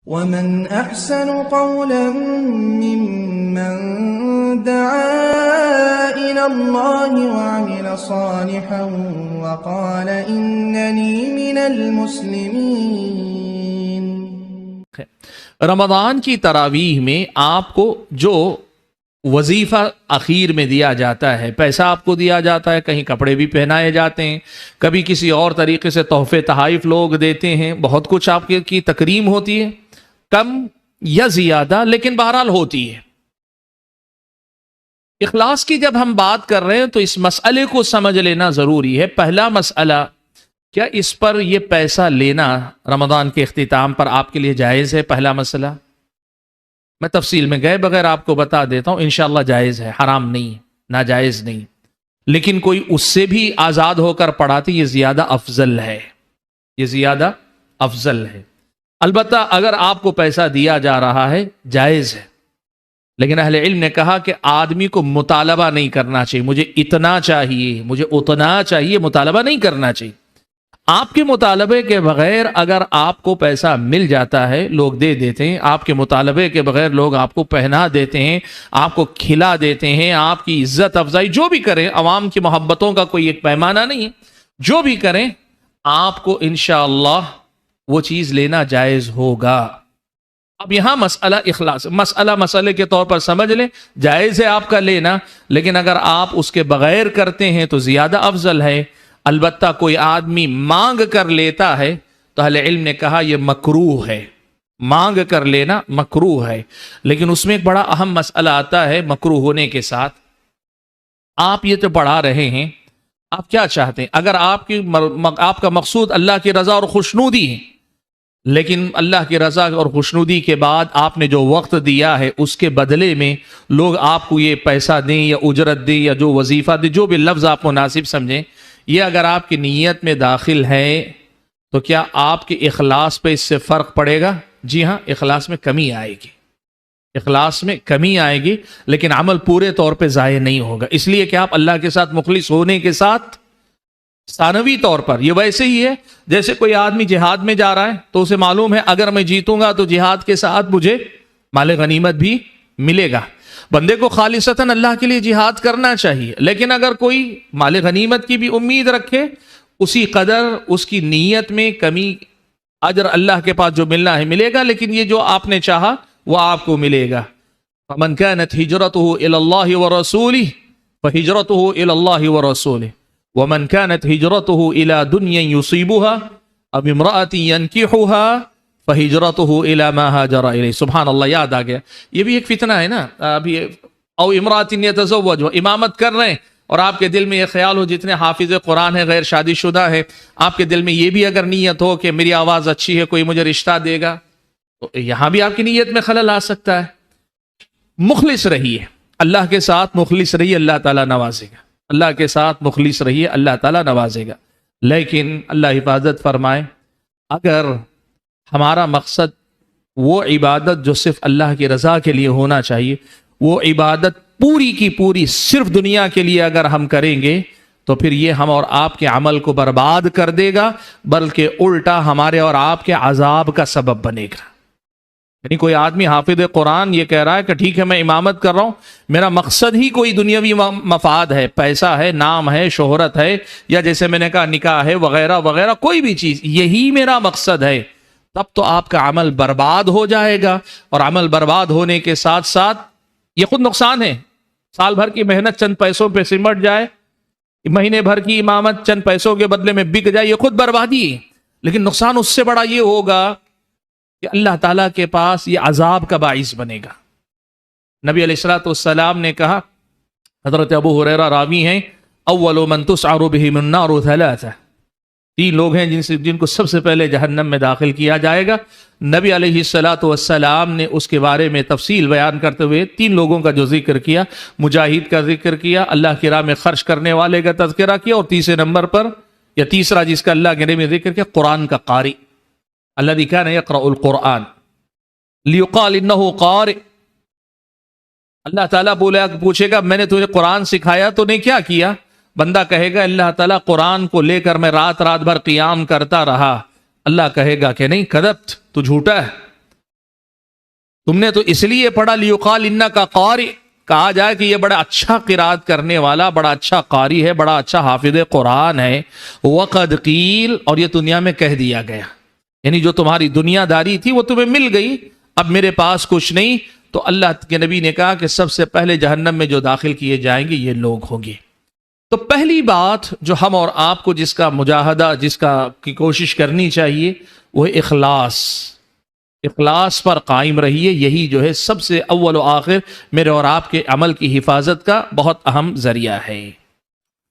ومن أحسن قولا ممن دعا إلى الله وعمل صالحا وقال إنني من المسلمين۔ رمضان کی تراویح میں آپ کو جو وظیفہ اخیر میں دیا جاتا ہے، پیسہ آپ کو دیا جاتا ہے، کہیں کپڑے بھی پہنائے جاتے ہیں، کبھی کسی اور طریقے سے تحفے تحائف لوگ دیتے ہیں، بہت کچھ آپ کی تکریم ہوتی ہے، کم یا زیادہ لیکن بہرحال ہوتی ہے۔ اخلاص کی جب ہم بات کر رہے ہیں تو اس مسئلے کو سمجھ لینا ضروری ہے۔ پہلا مسئلہ، کیا اس پر یہ پیسہ لینا رمضان کے اختتام پر آپ کے لیے جائز ہے؟ پہلا مسئلہ میں تفصیل میں گئے بغیر آپ کو بتا دیتا ہوں، انشاءاللہ جائز ہے، حرام نہیں، ناجائز نہیں، لیکن کوئی اس سے بھی آزاد ہو کر پڑھاتے، یہ زیادہ افضل ہے، یہ زیادہ افضل ہے۔ البتہ اگر آپ کو پیسہ دیا جا رہا ہے جائز ہے، لیکن اہل علم نے کہا کہ آدمی کو مطالبہ نہیں کرنا چاہیے، مجھے اتنا چاہیے، مجھے اتنا چاہیے، مطالبہ نہیں کرنا چاہیے۔ آپ کے مطالبے کے بغیر اگر آپ کو پیسہ مل جاتا ہے، لوگ دے دیتے ہیں، آپ کے مطالبے کے بغیر لوگ آپ کو پہنا دیتے ہیں، آپ کو کھلا دیتے ہیں، آپ کی عزت افزائی جو بھی کریں، عوام کی محبتوں کا کوئی ایک پیمانہ نہیں ہے، جو بھی کریں آپ کو انشاءاللہ وہ چیز لینا جائز ہوگا۔ اب یہاں مسئلہ اخلاص، مسئلے کے طور پر سمجھ لیں، جائز ہے آپ کا لینا، لیکن اگر آپ اس کے بغیر کرتے ہیں تو زیادہ افضل ہے۔ البتہ کوئی آدمی مانگ کر لیتا ہے تو اہل علم نے کہا یہ مکروہ ہے، مانگ کر لینا مکروہ ہے، لیکن اس میں ایک بڑا اہم مسئلہ آتا ہے مکروہ ہونے کے ساتھ۔ آپ یہ تو پڑھا رہے ہیں، آپ کیا چاہتے ہیں؟ اگر آپ کا مقصود اللہ کی رضا اور خوشنودی ہے، لیکن اللہ کی رضا اور خوشنودی کے بعد آپ نے جو وقت دیا ہے اس کے بدلے میں لوگ آپ کو یہ پیسہ دیں یا اجرت دیں یا جو وظیفہ دیں، جو بھی لفظ آپ مناسب سمجھیں، یہ اگر آپ کی نیت میں داخل ہے تو کیا آپ کے اخلاص پہ اس سے فرق پڑے گا؟ جی ہاں، اخلاص میں کمی آئے گی، اخلاص میں کمی آئے گی، لیکن عمل پورے طور پہ ضائع نہیں ہوگا، اس لیے کہ آپ اللہ کے ساتھ مخلص ہونے کے ساتھ ثانوی طور پر یہ ویسے ہی ہے جیسے کوئی آدمی جہاد میں جا رہا ہے تو اسے معلوم ہے اگر میں جیتوں گا تو جہاد کے ساتھ مجھے مال غنیمت بھی ملے گا۔ بندے کو خالصتاً اللہ کے لیے جہاد کرنا چاہیے، لیکن اگر کوئی مال غنیمت کی بھی امید رکھے، اسی قدر اس کی نیت میں کمی، اجر اللہ کے پاس جو ملنا ہے ملے گا، لیکن یہ جو آپ نے چاہا وہ آپ کو ملے گا۔ فمن كانت هجرته الى الله ورسوله فهجرته الى الله ورسوله ومن كانت هجرته الى دنيا يصيبها او امرأة ينكحها فهجرته الى ما هاجر اليه۔ سبحان اللہ، یاد آ گیا، یہ بھی ایک فتنہ ہے نا، ابھی او امرأة يتزوج، امامت کر رہے ہیں اور آپ کے دل میں یہ خیال ہو، جتنے حافظ قرآن ہیں غیر شادی شدہ ہیں، آپ کے دل میں یہ بھی اگر نیت ہو کہ میری آواز اچھی ہے، کوئی مجھے رشتہ دے گا، تو یہاں بھی آپ کی نیت میں خلل آ سکتا ہے۔ مخلص رہیے، اللہ کے ساتھ مخلص رہیے، اللہ تعالیٰ نوازے گا، اللہ کے ساتھ مخلص رہیے، اللہ تعالیٰ نوازے گا۔ لیکن اللہ حفاظت فرمائے، اگر ہمارا مقصد وہ عبادت جو صرف اللہ کی رضا کے لیے ہونا چاہیے، وہ عبادت پوری کی پوری صرف دنیا کے لیے اگر ہم کریں گے تو پھر یہ ہم اور آپ کے عمل کو برباد کر دے گا، بلکہ الٹا ہمارے اور آپ کے عذاب کا سبب بنے گا۔ یعنی کوئی آدمی حافظ قرآن یہ کہہ رہا ہے کہ ٹھیک ہے میں امامت کر رہا ہوں، میرا مقصد ہی کوئی دنیاوی مفاد ہے، پیسہ ہے، نام ہے، شہرت ہے، یا جیسے میں نے کہا نکاح ہے وغیرہ وغیرہ، کوئی بھی چیز، یہی میرا مقصد ہے، تب تو آپ کا عمل برباد ہو جائے گا، اور عمل برباد ہونے کے ساتھ ساتھ یہ خود نقصان ہے۔ سال بھر کی محنت چند پیسوں پہ سمٹ جائے، مہینے بھر کی امامت چند پیسوں کے بدلے میں بک جائے، یہ خود بربادی ہے، لیکن نقصان اس سے بڑا یہ ہوگا کہ اللہ تعالیٰ کے پاس یہ عذاب کا باعث بنے گا۔ نبی علیہ الصلوۃ والسلام نے کہا، حضرت ابو ہریرہ راوی ہیں، اول من تسعر بهم النار ثلاثہ، تین لوگ ہیں جن کو سب سے پہلے جہنم میں داخل کیا جائے گا۔ نبی علیہ الصلوۃ والسلام نے اس کے بارے میں تفصیل بیان کرتے ہوئے تین لوگوں کا جو ذکر کیا، مجاہد کا ذکر کیا، اللہ کی راہ میں خرچ کرنے والے کا تذکرہ کیا، اور تیسرے نمبر پر یا تیسرا جس کا اللہ کے نبی میں ذکر کیا، قرآن کا قاری، الذی کان یقرأ القرآن لیقال انہ قارئ۔ اللہ تعالیٰ پوچھے گا میں نے تجھے قرآن سکھایا تو نے کیا کیا؟ بندہ کہے گا اللہ تعالیٰ قرآن کو لے کر میں رات رات بھر قیام کرتا رہا، اللہ کہے گا کہ نہیں، کذبت، تو جھوٹا ہے، تم نے تو اس لیے پڑھا لیقال انکا قاری، کہا جائے کہ یہ بڑا اچھا قرات کرنے والا، بڑا اچھا قاری ہے، بڑا اچھا حافظ قرآن ہے. وقد قیل، اور یہ دنیا میں کہہ دیا گیا، یعنی جو تمہاری دنیا داری تھی وہ تمہیں مل گئی، اب میرے پاس کچھ نہیں. تو اللہ کے نبی نے کہا کہ سب سے پہلے جہنم میں جو داخل کیے جائیں گے یہ لوگ ہوں گے. تو پہلی بات جو ہم اور آپ کو جس کا مجاہدہ، جس کا کی کوشش کرنی چاہیے، وہ اخلاص. اخلاص پر قائم رہیے، یہی جو ہے سب سے اول و آخر میرے اور آپ کے عمل کی حفاظت کا بہت اہم ذریعہ ہے.